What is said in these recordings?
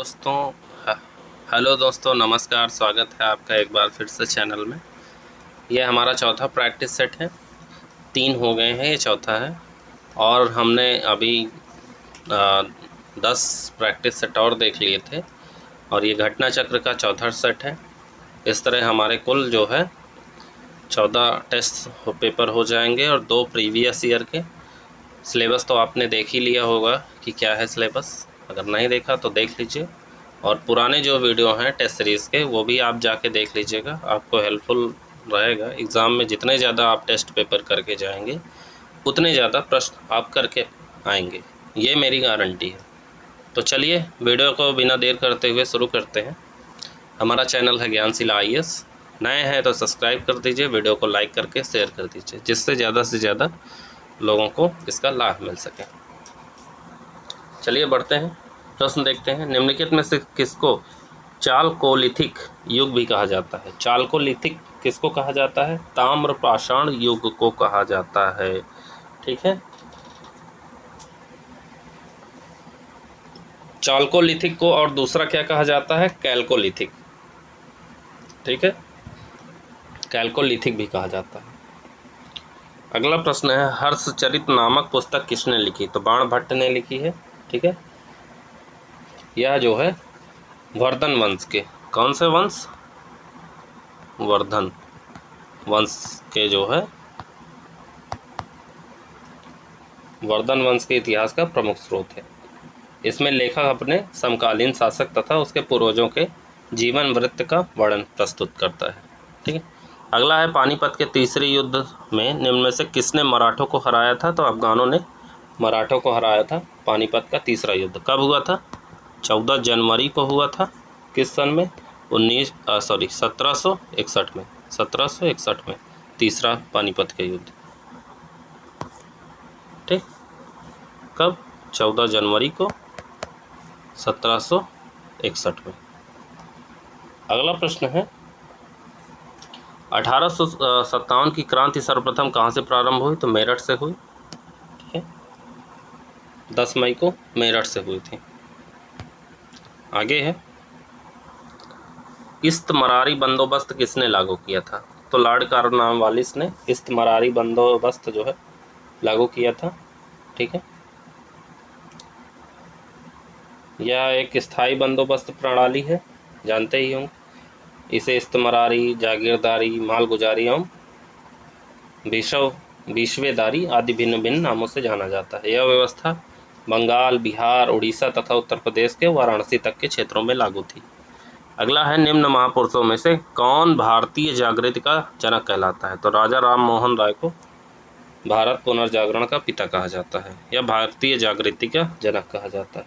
दोस्तों ह- हेलो दोस्तों, नमस्कार। स्वागत है आपका एक बार फिर से चैनल में। ये हमारा चौथा प्रैक्टिस सेट है। 3 हो गए हैं, ये चौथा है। और हमने अभी 10 प्रैक्टिस सेट और देख लिए थे और ये घटना चक्र का चौथा सेट है। इस तरह हमारे कुल जो है 14 टेस्ट पेपर हो जाएंगे और 2 प्रीवियस ईयर के। सिलेबस तो आपने देख ही लिया होगा कि क्या है सिलेबस। अगर नहीं देखा तो देख लीजिए, और पुराने जो वीडियो हैं टेस्ट सीरीज़ के वो भी आप जाके देख लीजिएगा, आपको हेल्पफुल रहेगा। एग्ज़ाम में जितने ज़्यादा आप टेस्ट पेपर करके जाएंगे उतने ज़्यादा प्रश्न आप करके आएंगे, ये मेरी गारंटी है। तो चलिए वीडियो को बिना देर करते हुए शुरू करते हैं। हमारा चैनल है ज्ञानशिला IAS। नए हैं तो सब्सक्राइब कर दीजिए, वीडियो को लाइक करके शेयर कर दीजिए, जिससे ज़्यादा से ज़्यादा लोगों को इसका लाभ मिल सके। चलिए बढ़ते हैं, प्रश्न देखते हैं। निम्नलिखित में से किसको चालकोलिथिक युग भी कहा जाता है? चालकोलिथिक किसको कहा जाता है? ताम्र पाषाण युग को कहा जाता है। ठीक है, चालकोलिथिक को, और दूसरा क्या कहा जाता है? कैल्कोलिथिक। ठीक है, कैल्कोलिथिक भी कहा जाता है। अगला प्रश्न है, हर्षचरित नामक पुस्तक किसने लिखी? तो बाणभट्ट ने लिखी है। ठीक है, यह जो है वर्धन वंश के, कौन से वंश? वर्धन वंश के जो है, वर्धन वंश के इतिहास का प्रमुख स्रोत है। इसमें लेखक अपने समकालीन शासक तथा उसके पूर्वजों के जीवन वृत्त का वर्णन प्रस्तुत करता है। ठीक है, अगला है, पानीपत के तीसरे युद्ध में निम्न में से किसने मराठों को हराया था? तो अफगानों ने मराठों को हराया था। पानीपत का तीसरा युद्ध कब हुआ था? 14 जनवरी को हुआ था। किस सन में? 1761 में। 1761 में तीसरा पानीपत का युद्ध। ठीक, कब? 14 जनवरी को 1761 में। अगला प्रश्न है, 1857 की क्रांति सर्वप्रथम कहाँ से प्रारंभ हुई? तो मेरठ से हुई। ठीक है, 10 मई को मेरठ से हुई थी। आगे है, इस्तमरारी बंदोबस्त किसने लागू किया था? तो लॉर्ड कॉर्नवालिस ने इस्तमरारी बंदोबस्त जो है लागू किया था। ठीक है, यह एक स्थायी बंदोबस्त प्रणाली है, जानते ही होंगे। इसे इस्तमरारी, जागीरदारी, मालगुजारी एवं विश्वेदारी आदि भिन्न भिन्न नामों से जाना जाता है। यह व्यवस्था बंगाल, बिहार, उड़ीसा तथा उत्तर प्रदेश के वाराणसी तक के क्षेत्रों में लागू थी। अगला है, निम्न महापुरुषों में से कौन भारतीय जागृति का जनक कहलाता है? तो राजा राम मोहन राय को भारत पुनर्जागरण का पिता कहा जाता है, या भारतीय जागृति का जनक कहा जाता है।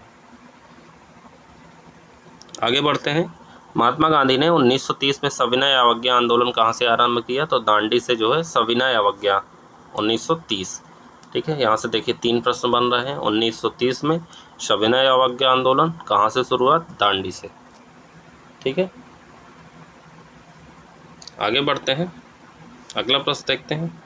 आगे बढ़ते हैं, महात्मा गांधी ने 1930 में सविनय अवज्ञा आंदोलन कहाँ से आरंभ किया? तो दांडी से जो है सविनय अवज्ञा 1930। ठीक है, यहाँ से देखिए 3 प्रश्न बन रहे हैं। 1930 में सविनय अवज्ञा आंदोलन कहाँ से शुरुआत? दांडी से। ठीक है, आगे बढ़ते हैं, अगला प्रश्न देखते हैं।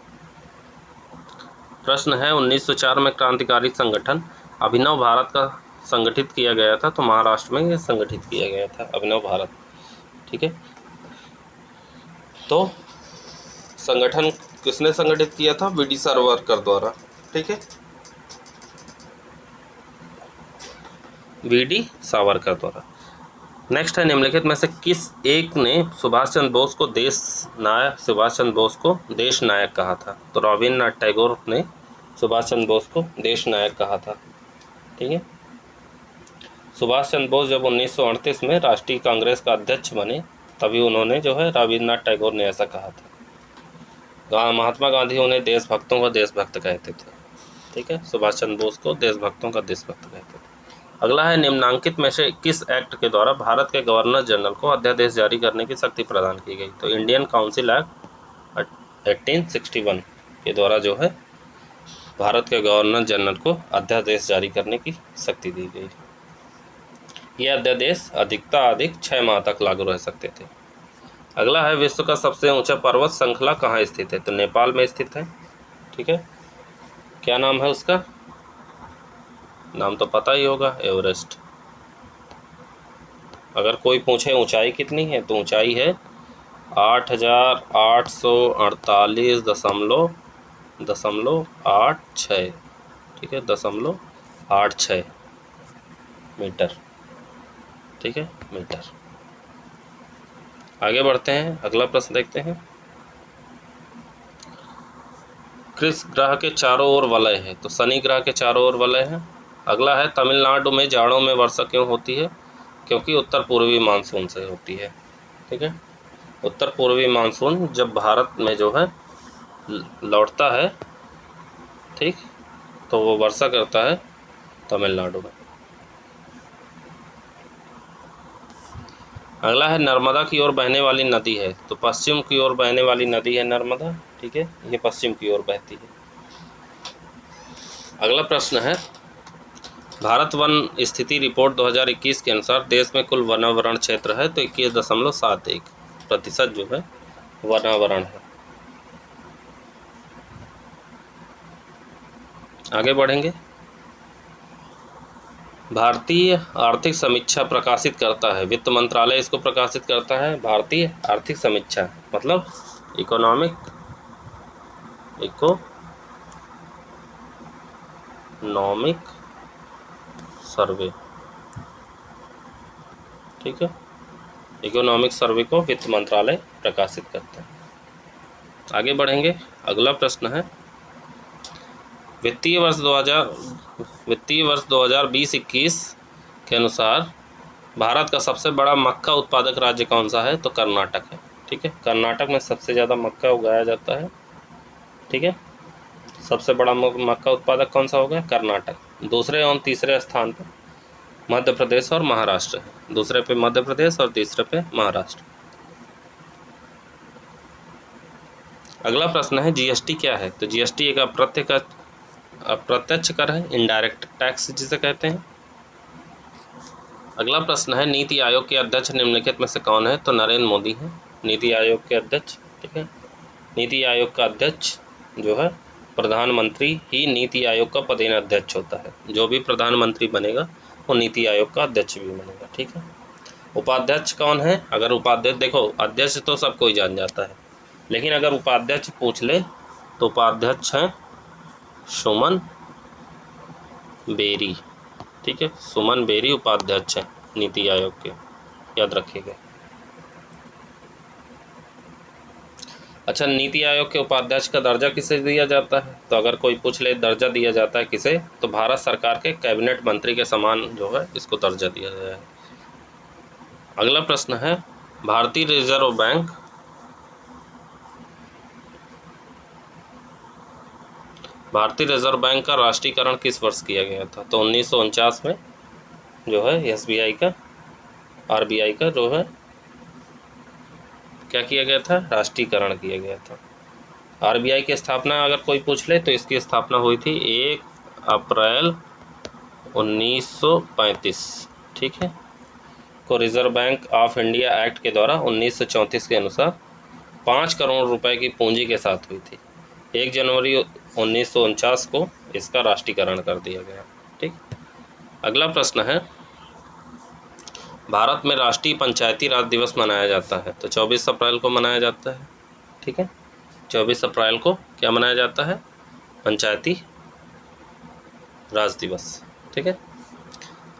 प्रश्न है, 1904 में क्रांतिकारी संगठन अभिनव भारत का संगठित किया गया था। तो महाराष्ट्र में यह संगठित किया गया था अभिनव भारत। ठीक है, तो संगठन किसने संगठित किया था? वीडी सावरकर द्वारा। ठीक है, वीडी सावरकर द्वारा। नेक्स्ट है, निम्नलिखित में से किस एक ने सुभाष चंद्र बोस को देश नायक कहा था? तो रविन्द्रनाथ टैगोर ने सुभाष चंद्र बोस को देश नायक कहा था। ठीक है, सुभाष चंद्र बोस जब 1938 में राष्ट्रीय कांग्रेस का अध्यक्ष बने तभी उन्होंने जो है, रविन्द्रनाथ टैगोर ने ऐसा कहा था। महात्मा गांधी उन्हें देशभक्तों का देशभक्त कहते थे। ठीक है, सुभाष चंद्र बोस को देशभक्तों का देशभक्त कहते थे। अगला है, निम्नांकित में से किस एक्ट के द्वारा भारत के गवर्नर जनरल को अध्यादेश जारी करने की शक्ति प्रदान की गई? तो इंडियन काउंसिल एक्ट 1861 के द्वारा जो है भारत के गवर्नर जनरल को अध्यादेश जारी करने की शक्ति दी गई। यह अध्यादेश अधिक 6 माह तक लागू रह सकते थे। अगला है, विश्व का सबसे ऊंचा पर्वत श्रृंखला कहाँ स्थित है? तो नेपाल में स्थित है। ठीक है, क्या नाम है उसका? नाम तो पता ही होगा, एवरेस्ट। अगर कोई पूछे ऊंचाई कितनी है तो ऊंचाई है 8,848.86, ठीक है, 0.86 मीटर, ठीक है, मीटर। आगे बढ़ते हैं, अगला प्रश्न देखते हैं। किस ग्रह के चारों ओर वलय है? तो शनि ग्रह के चारों ओर वलय है। अगला है तमिलनाडु में जाड़ों में वर्षा क्यों होती है? क्योंकि उत्तर पूर्वी मानसून से होती है, ठीक है। उत्तर पूर्वी मानसून जब भारत में जो है लौटता है, ठीक, तो वो वर्षा करता है तमिलनाडु में। अगला है नर्मदा की ओर बहने वाली नदी है। तो पश्चिम की ओर बहने वाली नदी है नर्मदा, ठीक है, ये पश्चिम की ओर बहती है। अगला प्रश्न है भारत वन स्थिति रिपोर्ट 2021 के अनुसार देश में कुल वनावरण क्षेत्र है तो 21.71% जो है वनावरण है। आगे बढ़ेंगे। भारतीय आर्थिक समीक्षा प्रकाशित करता है, वित्त मंत्रालय इसको प्रकाशित करता है। भारतीय आर्थिक समीक्षा मतलब इकोनॉमिक सर्वे, ठीक है, इकोनॉमिक सर्वे को वित्त मंत्रालय प्रकाशित करता है। आगे बढ़ेंगे, अगला प्रश्न है वित्तीय वर्ष 2020-21 के अनुसार भारत का सबसे बड़ा मक्का उत्पादक राज्य कौन सा है? तो कर्नाटक है, ठीक है। कर्नाटक में सबसे ज़्यादा मक्का उगाया जाता है, ठीक है। सबसे बड़ा मक्का उत्पादक कौन सा हो गया? कर्नाटक। दूसरे और तीसरे स्थान पर मध्य प्रदेश और महाराष्ट्र है। दूसरे पे मध्य प्रदेश और तीसरे पे महाराष्ट्र। अगला प्रश्न है जीएसटी क्या है? तो जीएसटी एक अप्रत्यक्ष कर है, इनडायरेक्ट टैक्स जिसे कहते हैं। अगला प्रश्न है नीति आयोग के अध्यक्ष निम्नलिखित में से कौन है? तो नरेंद्र मोदी हैं नीति आयोग के अध्यक्ष, ठीक है। नीति आयोग का अध्यक्ष जो है प्रधानमंत्री ही नीति आयोग का पदेन अध्यक्ष होता है। जो भी प्रधानमंत्री बनेगा वो नीति आयोग का अध्यक्ष भी बनेगा, ठीक है। उपाध्यक्ष कौन है? अगर उपाध्यक्ष, देखो अध्यक्ष तो सब कोई जान जाता है, लेकिन अगर उपाध्यक्ष पूछ ले तो उपाध्यक्ष हैं सुमन बेरी, ठीक है। सुमन बेरी उपाध्यक्ष हैं नीति आयोग के, याद रखिएगा। अच्छा, नीति आयोग के उपाध्यक्ष का दर्जा किसे दिया जाता है? तो अगर कोई पूछ ले दर्जा दिया जाता है किसे, तो भारत सरकार के कैबिनेट मंत्री के समान जो है इसको दर्जा दिया गया है। अगला प्रश्न है भारतीय रिजर्व बैंक का राष्ट्रीयकरण किस वर्ष किया गया था? तो 1949 में जो है एसबीआई का, आरबीआई का जो है क्या किया गया था? राष्ट्रीयकरण किया गया था। आरबीआई की स्थापना अगर कोई पूछ ले तो इसकी स्थापना हुई थी 1 अप्रैल 1935, ठीक है, को reserve bank of India act के द्वारा 1934 के अनुसार 5 करोड़ रुपए की पूंजी के साथ हुई थी। 1 जनवरी 1949 को इसका राष्ट्रीयकरण कर दिया गया, ठीक। अगला प्रश्न है भारत में राष्ट्रीय पंचायती राज दिवस मनाया जाता है। तो 24 अप्रैल को मनाया जाता है, ठीक है। 24 अप्रैल को क्या मनाया जाता है? पंचायती राज दिवस, ठीक है।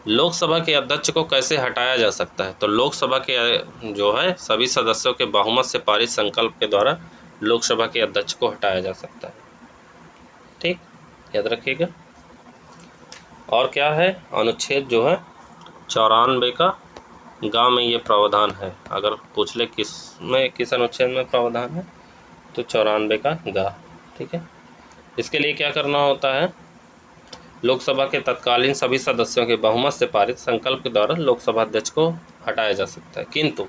लोकसभा के अध्यक्ष को कैसे हटाया जा सकता है? तो लोकसभा के जो है सभी सदस्यों के बहुमत से पारित संकल्प के द्वारा लोकसभा के अध्यक्ष को हटाया जा सकता है, ठीक, याद रखिएगा। और क्या है? अनुच्छेद जो है 94 का गाँव में ये प्रावधान है। अगर पूछ ले किस अनुच्छेद में प्रावधान है, तो 94 का गा, ठीक है। इसके लिए क्या करना होता है? लोकसभा के तत्कालीन सभी सदस्यों के बहुमत से पारित संकल्प के द्वारा लोकसभा अध्यक्ष को हटाया जा सकता है, किंतु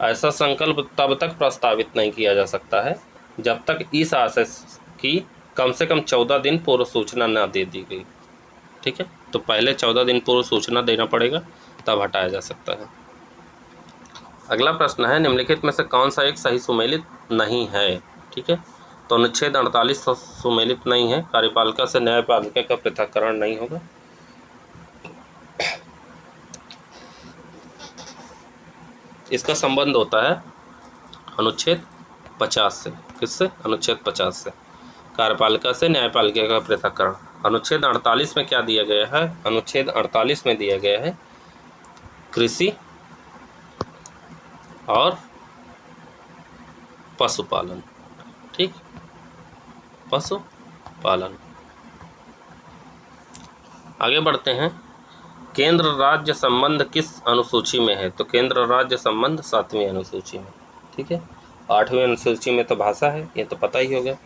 ऐसा संकल्प तब तक प्रस्तावित नहीं किया जा सकता है जब तक इस आशय की कम से कम 14 दिन पूर्व सूचना न दे दी गई, ठीक है। तो पहले 14 दिन पूर्व सूचना देना पड़ेगा, तब हटाया जा सकता है। अगला प्रश्न है निम्नलिखित में से कौन सा एक सही सुमेलित नहीं है, ठीक है। तो अनुच्छेद 48 सुमेलित नहीं है, कार्यपालिका से न्यायपालिका का पृथक्करण नहीं होगा। इसका संबंध होता है अनुच्छेद 50 से। किससे? अनुच्छेद 50 से, कार्यपालिका से न्यायपालिका का पृथक्करण। अनुच्छेद 48 में क्या दिया गया है? अनुच्छेद 48 में दिया गया है कृषि और पशुपालन। ठीक, पशुपालन। आगे बढ़ते हैं। केंद्र राज्य संबंध किस अनुसूची में है? तो केंद्र राज्य संबंध 7वीं अनुसूची में। ठीक है, 8वीं अनुसूची में तो भाषा है, ये तो पता ही होगा।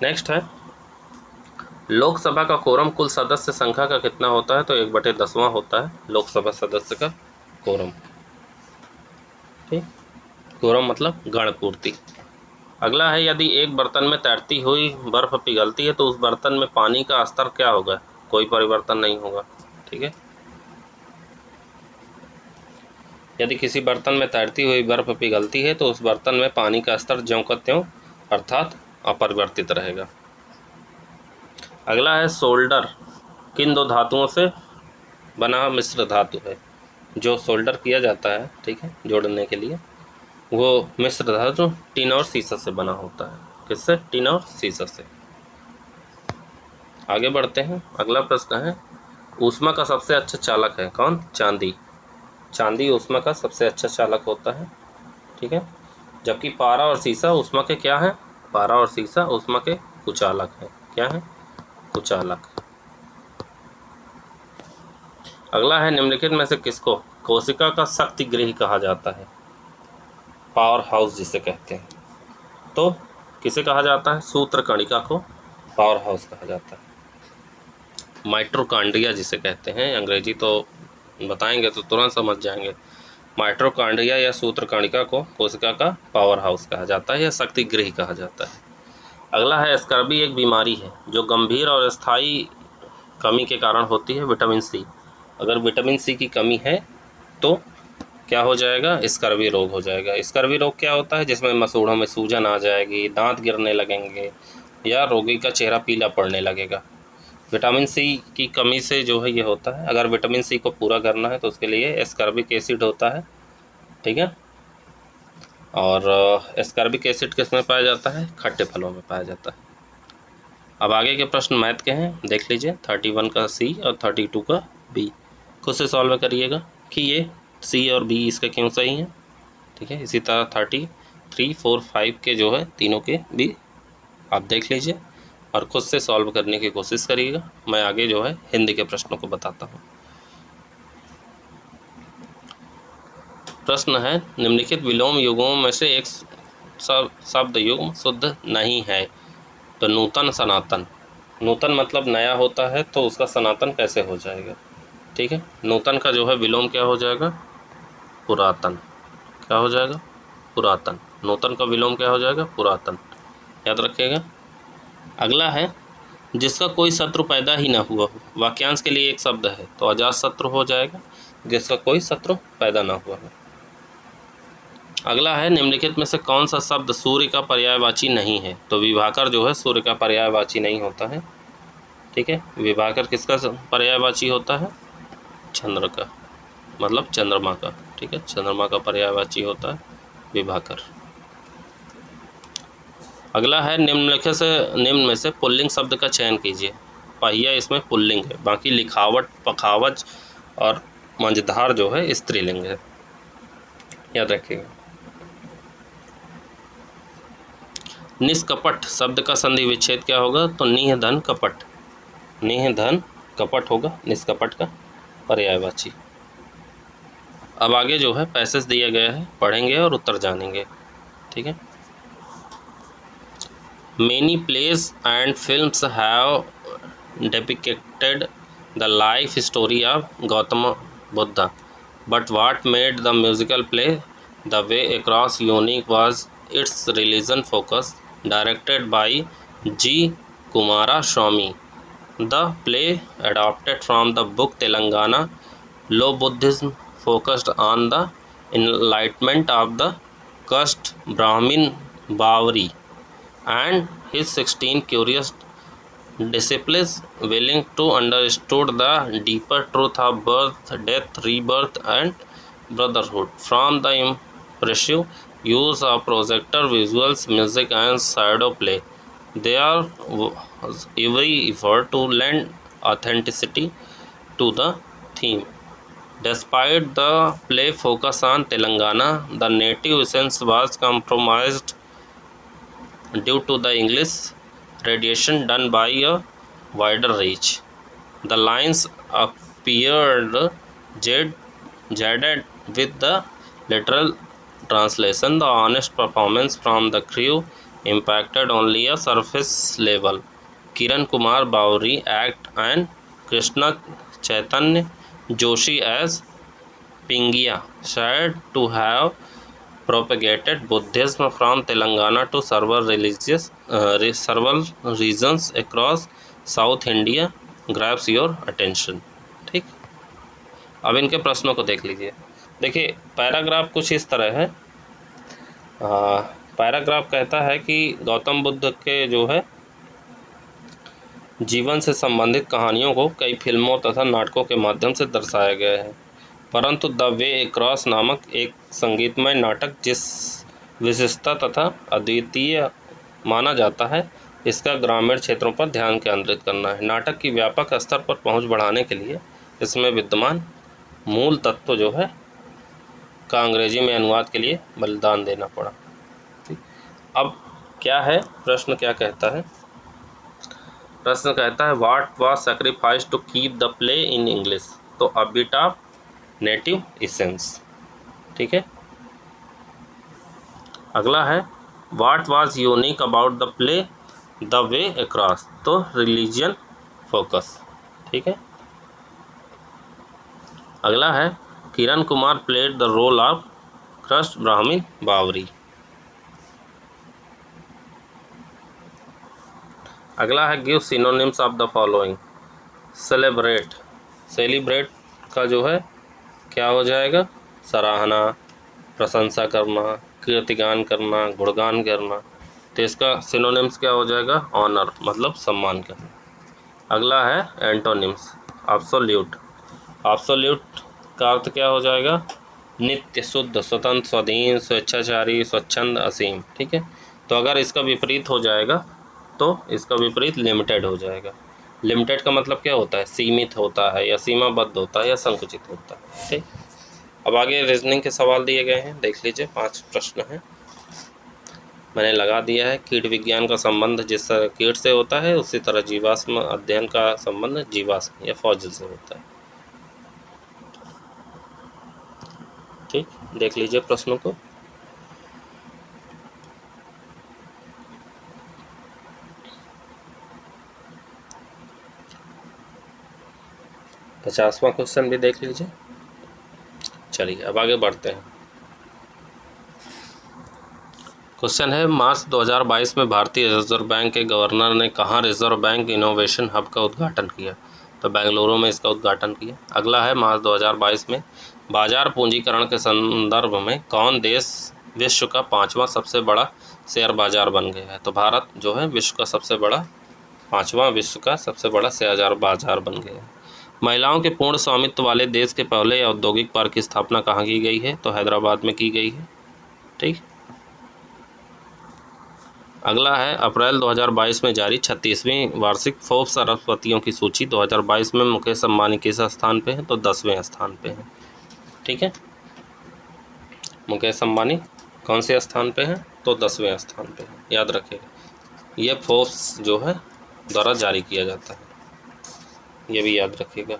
नेक्स्ट है, लोकसभा का कोरम कुल सदस्य संख्या का कितना होता है? तो 1/10वां होता है लोकसभा सदस्य का कोरम। ठीक, कोरम मतलब गण पूर्ति। अगला है, यदि एक बर्तन में तैरती हुई बर्फ पिघलती है तो उस बर्तन में पानी का स्तर क्या होगा? कोई परिवर्तन नहीं होगा। ठीक है, यदि किसी बर्तन में तैरती हुई बर्फ पिघलती है तो उस बर्तन में पानी का स्तर ज्यों का त्यों अर्थात अपरिवर्तित रहेगा। अगला है, सोल्डर किन दो धातुओं से बना मिश्र धातु है? जो सोल्डर किया जाता है, ठीक है, जोड़ने के लिए, वो मिश्र धातु टिन और सीसा से बना होता है। किससे? टिन और सीसा से। आगे बढ़ते हैं। अगला प्रश्न है, ऊष्मा का सबसे अच्छा चालक है कौन? चांदी। चांदी ऊष्मा का सबसे अच्छा चालक होता है। ठीक है, जबकि पारा और सीसा ऊष्मा के क्या है? पारा और सीसा ऊष्मा के कुचालक है। क्या है? कुचालक। अगला है, निम्नलिखित में से किसको कोशिका का शक्ति गृह कहा जाता है? पावर हाउस जिसे कहते हैं। तो किसे कहा जाता है? सूत्रकणिका को पावर हाउस कहा जाता है। माइटोकॉन्ड्रिया जिसे कहते हैं, अंग्रेजी तो बताएंगे तो तुरंत समझ जाएंगे। माइटोकॉन्ड्रिया या सूत्रकणिका को कोशिका का पावर हाउस कहा जाता है या शक्ति गृह कहा जाता है। अगला है, स्कर्वी एक बीमारी है जो गंभीर और स्थायी कमी के कारण होती है। Vitamin C. अगर विटामिन सी की कमी है तो क्या हो जाएगा? स्कर्वी रोग हो जाएगा। स्कर्वी रोग क्या होता है? जिसमें मसूड़ों में सूजन आ जाएगी, दांत गिरने लगेंगे या रोगी का चेहरा पीला पड़ने लगेगा। विटामिन सी की कमी से जो है ये होता है। अगर विटामिन सी को पूरा करना है तो उसके लिए एस्कॉर्बिक एसिड होता है। ठीक है, और एस्कॉर्बिक एसिड किस में पाया जाता है? खट्टे फलों में पाया जाता है। अब आगे के प्रश्न मैथ के हैं, देख लीजिए। 31 का सी और 32 का बी। खुद से सॉल्व करिएगा कि ये सी और बी इसका क्यों सही है। ठीक है, इसी तरह 33, 4, 5 के जो है तीनों के भी आप देख लीजिए और खुद से सॉल्व करने की कोशिश करिएगा। मैं आगे जो है हिंदी के प्रश्नों को बताता हूँ। प्रश्न है, निम्नलिखित विलोम युगों में से एक शब्द युग्म शुद्ध नहीं है। तो नूतन, सनातन। नूतन मतलब नया होता है तो उसका सनातन कैसे हो जाएगा? ठीक है, नूतन का जो है विलोम क्या हो जाएगा? पुरातन। क्या हो जाएगा? पुरातन। नूतन का विलोम क्या हो जाएगा? पुरातन। याद रखिएगा। अगला है, जिसका कोई शत्रु पैदा ही ना हुआ हो। वाक्यांश के लिए एक शब्द है तो अजात शत्रु हो जाएगा, जिसका कोई शत्रु पैदा ना हुआ हो। अगला है, निम्नलिखित में से कौन सा शब्द सूर्य का पर्यायवाची नहीं है? तो विभाकर जो है सूर्य का पर्यायवाची नहीं होता है। ठीक है, विभाकर किसका पर्यायवाची होता है? चंद्र का, मतलब चंद्रमा का। ठीक है, चंद्रमा का पर्यायवाची होता है विभाकर। अगला है, निम्न में से पुल्लिंग शब्द का चयन कीजिए। पहिया इसमें पुल्लिंग है, बाकी लिखावट, पखावज और मंझधार जो है स्त्रीलिंग है। याद रखिएगा। निष्कपट शब्द का संधि विच्छेद क्या होगा? तो निह धन कपट। निह धन कपट होगा निष्कपट का पर्यायवाची। अब आगे जो है पैसेज दिया गया है, पढ़ेंगे और उत्तर जानेंगे। ठीक है। Many plays and films have depicted the life story of Gautama Buddha, but what made the musical play the way across unique was its religion focus, directed by G. Kumaraswamy. The play, adapted from the book Telangana Law Buddhism, focused on the enlightenment of the caste Brahmin Bawari and his 16 curious disciples willing to understood the deeper truth of birth, death, rebirth, and brotherhood. From the impressive use of projector visuals, music, and shadow play, there was every effort to lend authenticity to the theme. Despite the play focus on Telangana, the native essence was compromised due to the English radiation done by a wider reach. The lines appeared jaded with the literal translation. The honest performance from the crew impacted only a surface level. Kiran Kumar Bawri act and Krishna Chaitanya Joshi as Pingia, said to have propagated Buddhism from Telangana to several regions across South India, grabs your attention. ठीक, अब इनके प्रश्नों को देख लीजिए। देखिए paragraph कुछ इस तरह है। पैराग्राफ कहता है कि गौतम बुद्ध के जो है जीवन से संबंधित कहानियों को कई फिल्मों तथा नाटकों के माध्यम से दर्शाया गया है, परंतु द वे अक्रॉस नामक एक संगीतमय नाटक जिस विशिष्टता तथा अद्वितीय माना जाता है, इसका ग्रामीण क्षेत्रों पर ध्यान केंद्रित करना है। नाटक की व्यापक स्तर पर पहुंच बढ़ाने के लिए इसमें विद्यमान मूल तत्व जो है का अंग्रेजी में अनुवाद के लिए बलिदान देना पड़ा। ठीक, अब क्या है प्रश्न, क्या कहता है? प्रश्न कहता है what was sacrifice to keep the play in English. तो a bit of native essence. ठीक है, अगला है what was unique about the play the way across. तो रिलीजियन फोकस। ठीक है, अगला है Kiran Kumar played the role of Krishna ब्राह्मण बावरी। अगला है give synonyms of the following. Celebrate, celebrate का जो है क्या हो जाएगा? सराहना, प्रशंसा करना, कीर्तिगान करना, गुणगान करना। तो इसका सिनोनिम्स क्या हो जाएगा? ऑनर, मतलब सम्मान करना। अगला है एंटोनिम्स। एब्सोल्यूट, एब्सोल्यूट का अर्थ क्या हो जाएगा? नित्य, शुद्ध, स्वतंत्र, स्वाधीन, स्वेच्छाचारी, स्वच्छंद, असीम। ठीक है, तो अगर इसका विपरीत हो जाएगा तो इसका विपरीत लिमिटेड हो जाएगा। लिमिटेड का मतलब क्या होता है? सीमित होता है या सीमाबद्ध होता है या संकुचित होता है। ठीक, अब आगे रीजनिंग के सवाल दिए गए हैं, देख लीजिए। 5 प्रश्न हैं, मैंने लगा दिया है। कीट विज्ञान का संबंध जिस तरह कीट से होता है, उसी तरह जीवाश्म अध्ययन का संबंध जीवाश्म या फॉसिल से होता है। ठीक, देख लीजिए प्रश्नों को। पचासवां क्वेश्चन भी देख लीजिए। चलिए अब आगे बढ़ते हैं। क्वेश्चन है मार्च 2022 में भारतीय रिजर्व बैंक के गवर्नर ने कहाँ रिजर्व बैंक इनोवेशन हब का उद्घाटन किया? तो बेंगलुरु में इसका उद्घाटन किया। अगला है मार्च 2022 में बाजार पूंजीकरण के संदर्भ में कौन देश विश्व का 5वां सबसे बड़ा शेयर बाजार बन गया है? तो भारत जो है विश्व का सबसे बड़ा 5वां विश्व का सबसे बड़ा शेयर बाजार बन गया है। महिलाओं के पूर्ण स्वामित्व वाले देश के पहले औद्योगिक पार्क की स्थापना कहाँ की गई है? तो हैदराबाद में की गई है। ठीक, अगला है अप्रैल 2022 में जारी 36वीं वार्षिक फोर्ब्स अरबपतियों की सूची 2022 में मुकेश अंबानी किस स्थान पे हैं? तो 10वें स्थान पे हैं। ठीक है, मुकेश अंबानी कौन से स्थान पे हैं? तो 10वें स्थान पे हैं, याद रखिएगा। ये फोर्ब्स जो है द्वारा जारी किया जाता है, ये भी याद रखिएगा।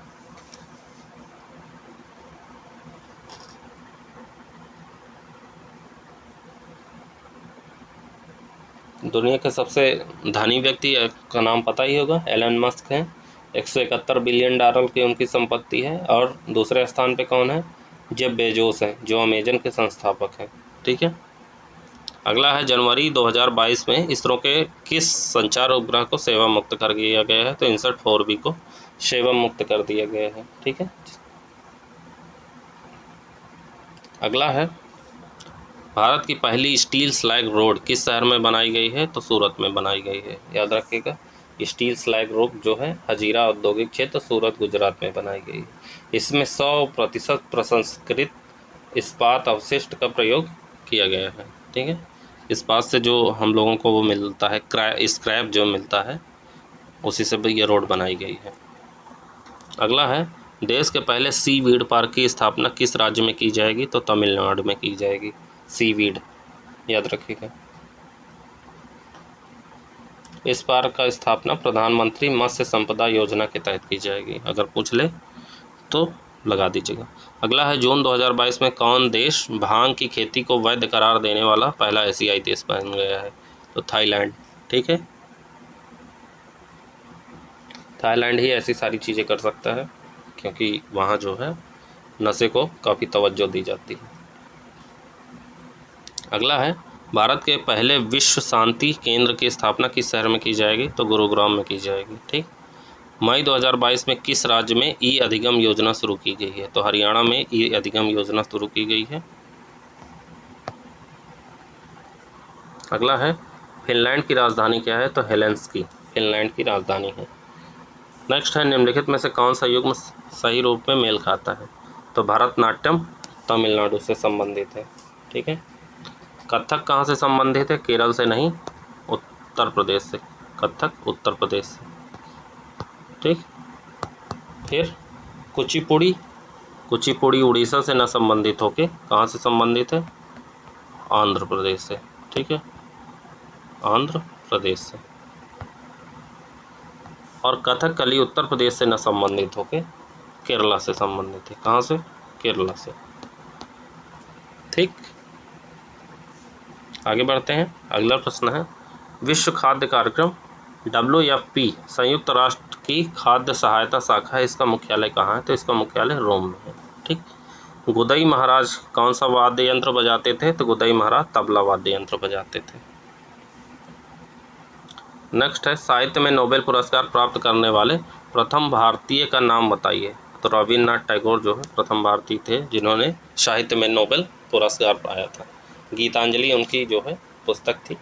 दुनिया के सबसे धनी व्यक्ति का नाम पता ही होगा, एलन मस्क हैं। 171 बिलियन डॉलर की उनकी संपत्ति है। और दूसरे स्थान पे कौन है? जेफ बेजोस हैं, जो अमेजन के संस्थापक हैं। ठीक है, अगला है जनवरी 2022 में इसरो के किस संचार उपग्रह को सेवा मुक्त कर दिया गया है? तो INSAT 4B को सेवा मुक्त कर दिया गया है। ठीक है, अगला है भारत की पहली स्टील स्लैग रोड किस शहर में बनाई गई है? तो सूरत में बनाई गई है, याद रखिएगा। स्टील स्लैग रोप जो है हजीरा औद्योगिक क्षेत्र सूरत गुजरात में बनाई गई है। इसमें 100% प्रसंस्कृत इस्पात अवशिष्ट का प्रयोग किया गया है। ठीक है, इस्पात से जो हम लोगों को वो मिलता है स्क्रैप जो मिलता है उसी से भी ये रोड बनाई गई है। अगला है, देश के पहले सी वीड पार्क की स्थापना किस राज्य में की जाएगी? तो तमिलनाडु में की जाएगी। सी वीड याद रखिएगा। इस पार्क का स्थापना प्रधानमंत्री मत्स्य संपदा योजना के तहत की जाएगी। अगर पूछ ले तो लगा दीजिएगा। अगला है, जून 2022 में कौन देश भांग की खेती को वैध करार देने वाला पहला एशियाई देश बन गया है? तो थाईलैंड। ठीक है, थाईलैंड ही ऐसी सारी चीज़ें कर सकता है क्योंकि वहाँ जो है नशे को काफ़ी तवज्जो दी जाती है। अगला है, भारत के पहले विश्व शांति केंद्र की स्थापना किस शहर में की जाएगी? तो गुरुग्राम में की जाएगी। ठीक, मई 2022 में किस राज्य में ई अधिगम योजना शुरू की गई है? तो हरियाणा में ई अधिगम योजना शुरू की गई है। अगला है, फिनलैंड की राजधानी क्या है? तो हेलेंसिकी फिनलैंड की राजधानी है। नेक्स्ट है, निम्नलिखित में से कौन सा युग्म सही रूप में मेल खाता है? तो भरतनाट्यम तमिलनाडु से संबंधित है। ठीक है, कथक कहाँ से संबंधित है? केरल से नहीं, उत्तर प्रदेश से। कथक उत्तर प्रदेश से। ठीक, फिर कुचिपुड़ी उड़ीसा से न संबंधित होके कहाँ से संबंधित है? आंध्र प्रदेश से। ठीक है, आंध्र प्रदेश से। और कथकली उत्तर प्रदेश से न संबंधित होके केरला से संबंधित है। कहाँ से? केरला से। ठीक, आगे बढ़ते हैं। अगला प्रश्न है, विश्व खाद्य कार्यक्रम WFP संयुक्त राष्ट्र की खाद्य सहायता शाखा है, इसका मुख्यालय कहाँ है? तो इसका मुख्यालय रोम में है। ठीक, गुदई महाराज कौन सा वाद्य यंत्र बजाते थे? तो गुदई महाराज तबला वाद्य यंत्र बजाते थे। नेक्स्ट है, साहित्य में नोबेल पुरस्कार प्राप्त करने वाले प्रथम भारतीय का नाम बताइए। तो रविन्द्रनाथ टैगोर जो है प्रथम भारतीय थे जिन्होंने साहित्य में नोबेल पुरस्कार पाया था। गीतांजलि उनकी जो है पुस्तक थी,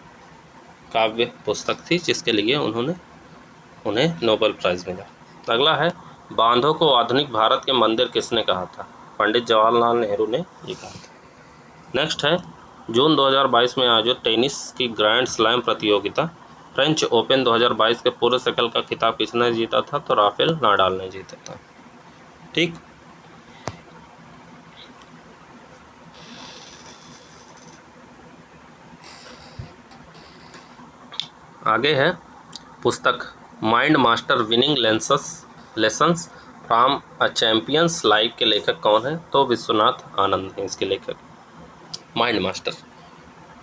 काव्य पुस्तक थी, जिसके लिए उन्हें नोबेल प्राइज़ मिला। अगला है, बांधों को आधुनिक भारत के मंदिर किसने कहा था? पंडित जवाहरलाल नेहरू ने ये कहा था। नेक्स्ट है, जून 2022 में आयोजित टेनिस की ग्रैंड स्लैम प्रतियोगिता फ्रेंच ओपन 2022 के पूर्व शक्ल का खिताब किसने जीता था? तो राफेल नाडाल ने जीता था। ठीक, आगे है पुस्तक mind master winning lessons from a champions life के लेखक कौन है? तो विश्वनाथ आनंद हैं इसके लेखक। Mind master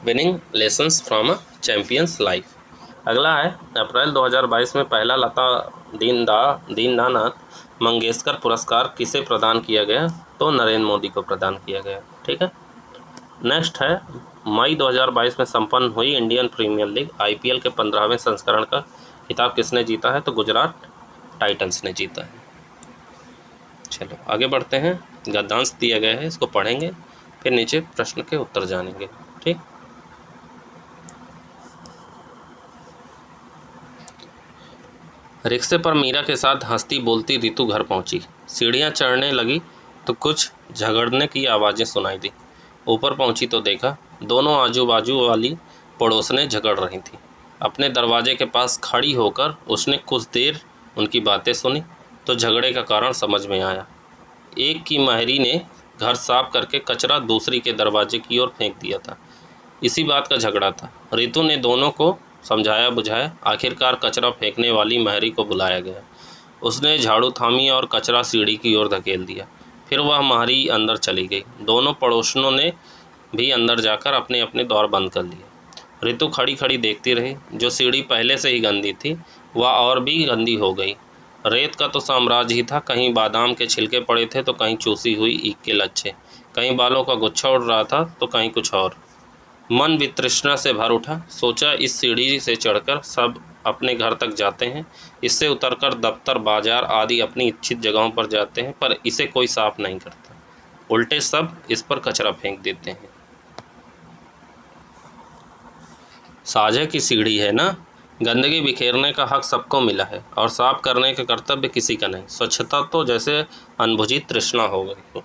winning lessons from a champions life. अगला है, अप्रैल 2022 में पहला लता दीननाथ मंगेशकर पुरस्कार किसे प्रदान किया गया? तो नरेंद्र मोदी को प्रदान किया गया। ठीक है, नेक्स्ट है, मई 2022 में संपन्न हुई इंडियन प्रीमियर लीग IPL के 15वें संस्करण का खिताब किसने जीता है? तो गुजरात टाइटंस ने जीता है। चलो आगे बढ़ते हैं। गद्यांश दिया गया है, इसको पढ़ेंगे, फिर नीचे प्रश्न के उत्तर जानेंगे। ठीक, रिक्शे पर मीरा के साथ हंसती बोलती रितु घर पहुंची। सीढ़ियां चढ़ने लगी तो कुछ झगड़ने की आवाज़ें सुनाई दी। ऊपर पहुंची तो देखा दोनों आजू बाजू वाली पड़ोसनें झगड़ रही थीं। अपने दरवाजे के पास खड़ी होकर उसने कुछ देर उनकी बातें सुनी तो झगड़े का कारण समझ में आया। एक की महरी ने घर साफ करके कचरा दूसरी के दरवाजे की ओर फेंक दिया था। इसी बात का झगड़ा था। रितु ने दोनों को समझाया बुझाया, आखिरकार कचरा फेंकने वाली महरी को बुलाया गया। उसने झाड़ू थामी और कचरा सीढ़ी की ओर धकेल दिया। फिर वह महरी अंदर चली गई। दोनों पड़ोसनों ने भी अंदर जाकर अपने अपने द्वार बंद कर लिए। रितु खड़ी खड़ी देखती रही। जो सीढ़ी पहले से ही गंदी थी वह और भी गंदी हो गई। रेत का तो साम्राज्य ही था, कहीं बादाम के छिलके पड़े थे तो कहीं चूसी हुई ईख के लच्छे, कहीं बालों का गुच्छा उड़ रहा था तो कहीं कुछ और। मन वितृष्णा से भर उठा। सोचा इस सीढ़ी से चढ़कर सब अपने घर तक जाते हैं, इससे उतरकर दफ्तर बाजार आदि अपनी इच्छित जगहों पर जाते हैं, पर इसे कोई साफ नहीं करता, उल्टे सब इस पर कचरा फेंक देते हैं। साझे की सीढ़ी है ना, गंदगी बिखेरने का हक सबको मिला है और साफ करने का कर्तव्य किसी का नहीं। स्वच्छता तो जैसे अनबुझी तृष्णा हो गई।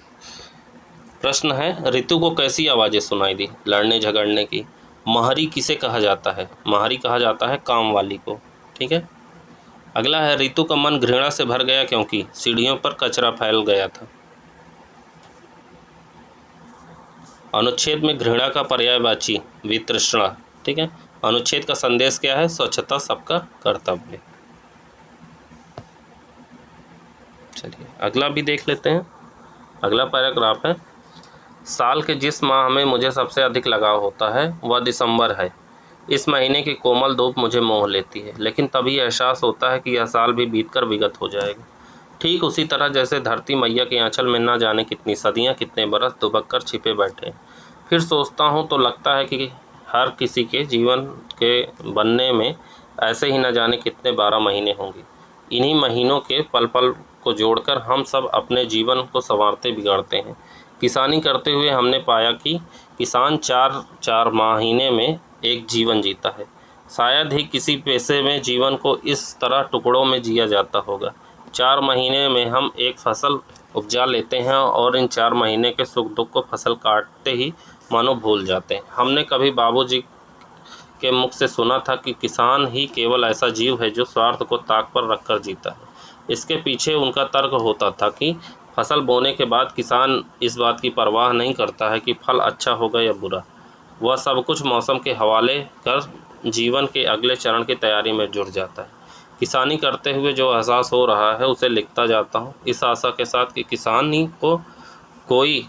प्रश्न है, ऋतु को कैसी आवाज़ें सुनाई दी लड़ने झगड़ने की? महरी किसे कहा जाता है? महरी कहा जाता है काम वाली को। ठीक है। अगला है, ऋतु का मन घृणा से भर गया क्योंकि सीढ़ियों पर कचरा फैल गया था। अनुच्छेद में घृणा का पर्यायवाची वितृष्णा। ठीक है। अनुच्छेद का संदेश क्या है? स्वच्छता सबका कर्तव्य। चलिए अगला भी देख लेते हैं। अगला पैराग्राफ है, साल के जिस माह में मुझे सबसे अधिक लगाव होता है वह दिसंबर है। इस महीने की कोमल धूप मुझे मोह लेती है, लेकिन तभी एहसास होता है कि यह साल भी बीतकर विगत हो जाएगा। ठीक उसी तरह जैसे धरती मैया के आंचल में ना जाने कितनी सदियां कितने बरस दुबक कर छिपे बैठे। फिर सोचता हूँ तो लगता है कि हर किसी के जीवन के बनने में ऐसे ही न जाने कितने 12 महीने होंगे। इन्हीं महीनों के पल पल को जोड़कर हम सब अपने जीवन को संवारते बिगाड़ते हैं। किसानी करते हुए हमने पाया कि किसान चार महीने में एक जीवन जीता है। शायद ही किसी पेशे में जीवन को इस तरह टुकड़ों में जिया जाता होगा। 4 महीने में हम एक फसल उपजा लेते हैं और इन 4 महीने के सुख दुख को फसल काटते ही मानो भूल जाते हैं। हमने कभी बाबूजी के मुख से सुना था कि किसान ही केवल ऐसा जीव है जो स्वार्थ को ताक पर रखकर जीता है। इसके पीछे उनका तर्क होता था कि फसल बोने के बाद किसान इस बात की परवाह नहीं करता है कि फल अच्छा होगा या बुरा। वह सब कुछ मौसम के हवाले कर जीवन के अगले चरण की तैयारी में जुट जाता है। किसानी करते हुए जो एहसास हो रहा है उसे लिखता जाता हूँ, इस आशा के साथ कि किसानी को कोई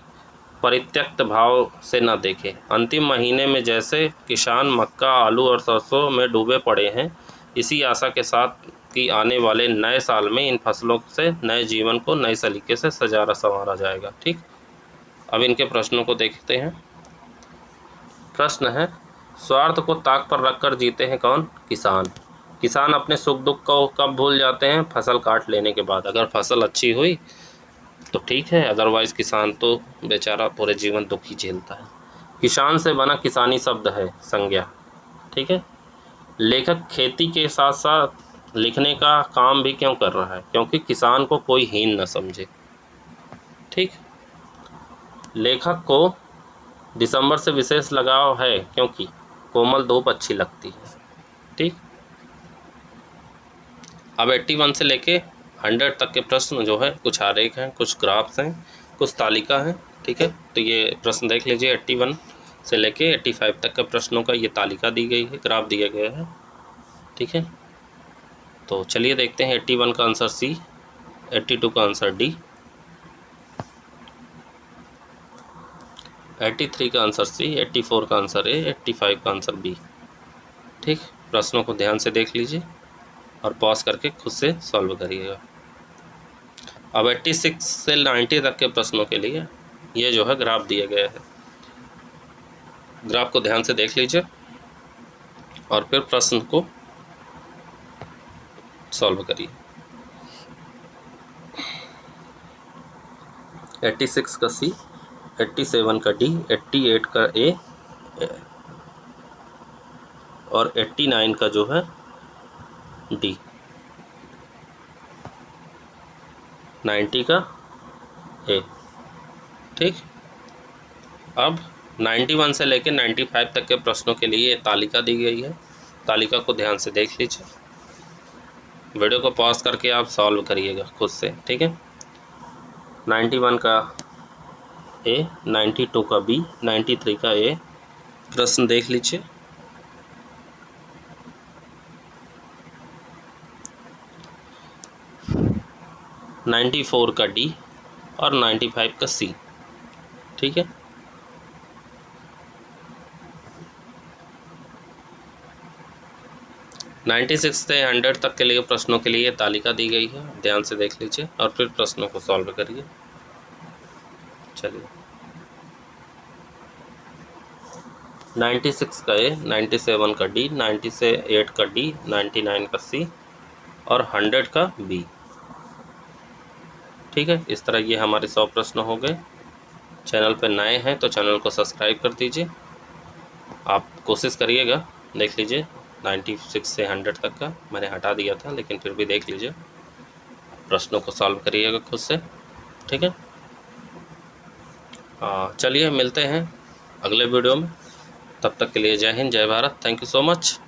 परित्यक्त भाव से न देखे। अंतिम महीने में जैसे किसान मक्का आलू और सरसों में डूबे पड़े हैं, इसी आशा के साथ कि आने वाले नए साल में इन फसलों से नए जीवन को नए सलीके से सजारा संवारा जाएगा। ठीक, अब इनके प्रश्नों को देखते हैं। प्रश्न है, स्वार्थ को ताक पर रखकर जीते हैं कौन? किसान। किसान अपने सुख दुख को कब भूल जाते हैं? फसल काट लेने के बाद। अगर फसल अच्छी हुई तो ठीक है, अदरवाइज़ किसान तो बेचारा पूरे जीवन दुख ही झेलता है। किसान से बना किसानी शब्द है संज्ञा। ठीक है। लेखक खेती के साथ साथ लिखने का काम भी क्यों कर रहा है? क्योंकि किसान को कोई हीन न समझे। ठीक। लेखक को दिसंबर से विशेष लगाव है क्योंकि कोमल धूप अच्छी लगती है। ठीक। अब 81 से लेके 100 तक के प्रश्न जो है, कुछ आरेख हैं, कुछ ग्राफ्स हैं, कुछ तालिका हैं। ठीक है। तो ये प्रश्न देख लीजिए। 81 से लेके 85 तक के प्रश्नों का ये तालिका दी गई है, ग्राफ दिया गया है। ठीक है। तो चलिए देखते हैं। 81 का आंसर सी, 82 का आंसर डी, 83 का आंसर सी, 84 का आंसर ए, 85 का आंसर बी। ठीक। प्रश्नों को ध्यान से देख लीजिए और पॉज करके खुद से सॉल्व करिएगा। अब 86 से 90 तक के प्रश्नों के लिए ये जो है ग्राफ दिया गया है। ग्राफ को ध्यान से देख लीजिए और फिर प्रश्न को सॉल्व करिए। 86 का सी, 87 का डी, 88 का ए और 89 का जो है डी, 90 का ए। ठीक। अब 91 से लेकर 95 तक के प्रश्नों के लिए तालिका दी गई है। तालिका को ध्यान से देख लीजिए। वीडियो को पॉज करके आप सॉल्व करिएगा खुद से। ठीक है। 91 का ए, 92 का बी, 93 का ए। प्रश्न देख लीजिए। « 94 का डी और 95 का सी। ठीक है। « 96 से 100 तक के लिए प्रश्नों के लिए तालिका दी गई है, ध्यान से देख लीजिए और फिर प्रश्नों को सॉल्व करिए। चलिए। 96 का ए, 97 का डी, 98 का डी, 99 का सी और 100 का बी। ठीक है। इस तरह ये हमारे 100 प्रश्न हो गए। चैनल पर नए हैं तो चैनल को सब्सक्राइब कर दीजिए। आप कोशिश करिएगा, देख लीजिए 96 से 100 तक का मैंने हटा दिया था, लेकिन फिर भी देख लीजिए, प्रश्नों को सॉल्व करिएगा खुद से, ठीक है। चलिए मिलते हैं अगले वीडियो में, तब तक के लिए जय हिंद, जय Bharat, thank you so much.